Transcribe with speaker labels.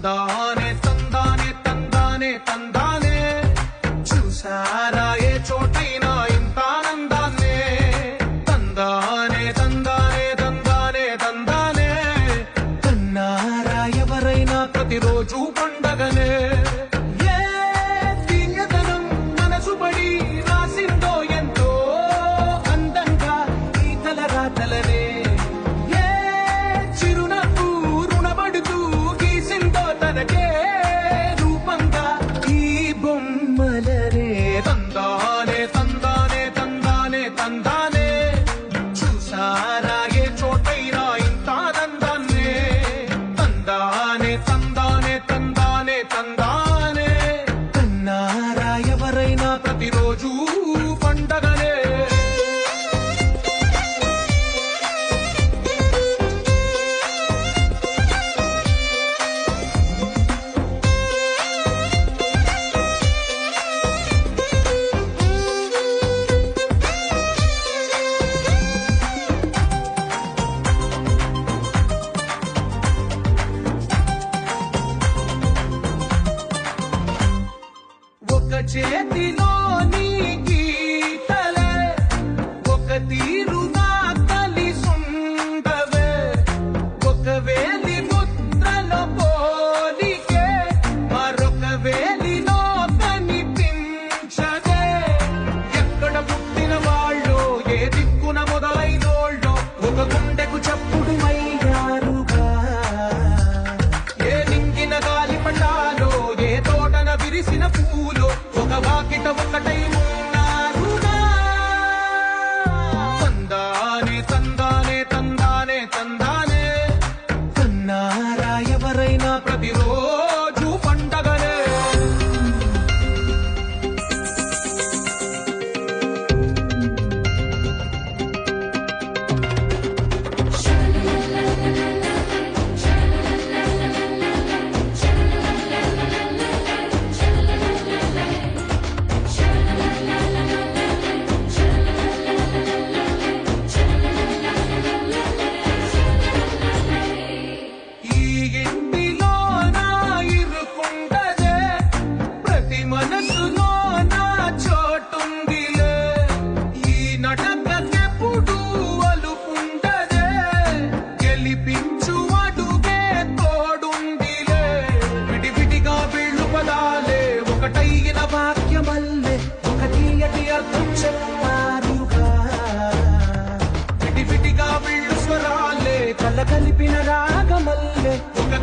Speaker 1: తందానే తందానే తందానే తందానే చూసారా ఏ చోటైనా ఇంత ఆనందాన్నే తందానే తందానే తందానే తందానే కన్నారా ఎవరైనా ప్రతిరోజు పండగనే తందానే తందానే తందానే తందానే చూసారా ఏ చోటైనా ఇంత ఆనందాన్నే తందానే తందానే తందానే తందానే కన్నారా ఎవరైనా ప్రతిరోజు పండగనే ఒక చేతిలో నీ గీతలే ఒక తీరుగా కలిసుండవే ఒక వేలి ముద్రలో పోలికే మరొక వేలిలో కనిపించదే ఎక్కడ పుట్టిన వాళ్ళు ఏ దిక్కున మొదలైనోళ్ళో ఒక గుండెకు చప్పుడు అయ్యారుగా ఏ నింగిన గాలి పటాలో ఏ తోటన విరిసిన పూలో ఒక వాకిట ఒకటై ఉన్నారుగా తందానే తందానే తందానే తందానే కన్నారా ఎవరైనా ప్రతిరోజు పండగనే మనసులో నా చోటుందిలే ఈ నటకెప్పుడు అలుపుండదే గెలిపించు అడుగే తోడుందిలే విడివిడిగా వీళ్ళు పదాలే ఒకటైన వాక్యమల్లే ఒక తీయటి అర్థం చెప్పారుగా విడివిడిగా వీళ్ళు స్వరాలే కల కలిపిన రాగమల్లే ఒక